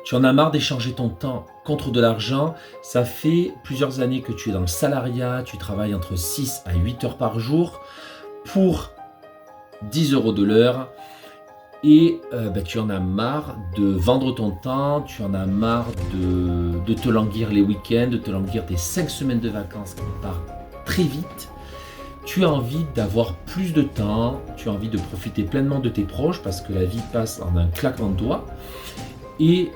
Tu en as marre d'échanger ton temps contre de l'argent. Ça fait plusieurs années que tu es dans le salariat, tu travailles entre 6 à 8 heures par jour pour 10 euros de l'heure et tu en as marre de vendre ton temps, tu en as marre de te languir les week-ends, de te languir tes 5 semaines de vacances qui partent très vite. Tu as envie d'avoir plus de temps, tu as envie de profiter pleinement de tes proches parce que la vie passe en un claquement de doigts. Et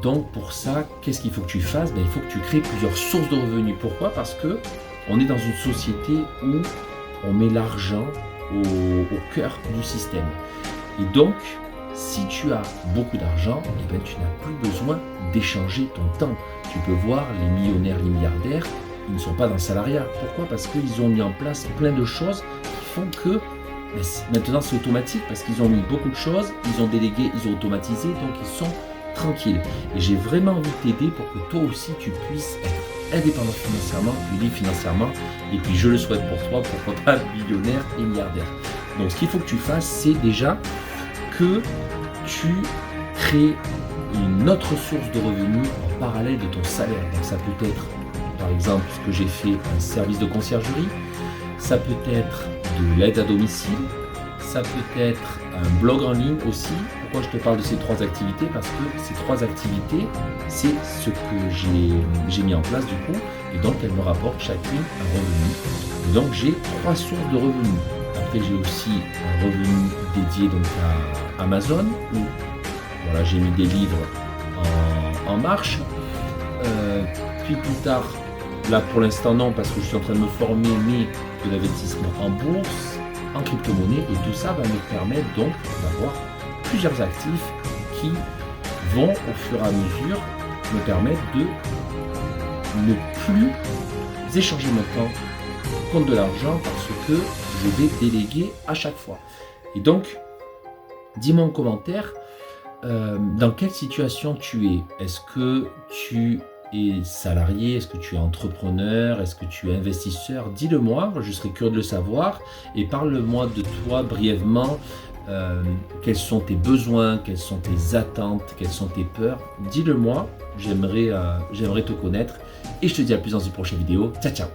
donc pour ça, qu'est-ce qu'il faut que tu fasses? Il faut que tu crées plusieurs sources de revenus. Pourquoi? Parce que on est dans une société où on met l'argent au cœur du système. Et donc, si tu as beaucoup d'argent, tu n'as plus besoin d'échanger ton temps. Tu peux voir les millionnaires, les milliardaires, ils ne sont pas dans le salariat. Pourquoi? Parce qu'ils ont mis en place plein de choses qui font que maintenant c'est automatique, parce qu'ils ont mis beaucoup de choses, ils ont délégué, ils ont automatisé, donc ils sont tranquilles. Et j'ai vraiment envie de t'aider pour que toi aussi tu puisses être indépendant financièrement, puis libre financièrement, et puis je le souhaite pour toi, pourquoi pas millionnaire et milliardaire. Donc ce qu'il faut que tu fasses, c'est déjà que tu crées une autre source de revenus en parallèle de ton salaire. Donc ça peut être, par exemple, ce que j'ai fait, un service de conciergerie, ça peut être de l'aide à domicile, ça peut être un blog en ligne aussi. Pourquoi je te parle de ces trois activités? Parce que ces trois activités, c'est ce que j'ai mis en place du coup, et donc elles me rapportent chacune un revenu. Et donc j'ai trois sources de revenus. Après j'ai aussi un revenu dédié donc à Amazon, où voilà, j'ai mis des livres en marche. Puis plus tard, là pour l'instant non, parce que je suis en train de me former, mais de l'investissement en bourse, en crypto-monnaie, et tout ça va me permettre donc d'avoir plusieurs actifs qui vont au fur et à mesure me permettre de ne plus échanger mon temps contre de l'argent parce que je vais déléguer à chaque fois. Et donc, dis-moi en commentaire dans quelle situation tu es. Est-ce que tu es salarié? Est-ce que tu es entrepreneur? Est-ce que tu es investisseur? Dis-le moi, je serais curieux de le savoir. Et parle-moi de toi brièvement. Quels sont tes besoins? Quelles sont tes attentes? Quelles sont tes peurs? Dis-le moi, j'aimerais te connaître. Et je te dis à plus dans une prochaine vidéo. Ciao, ciao!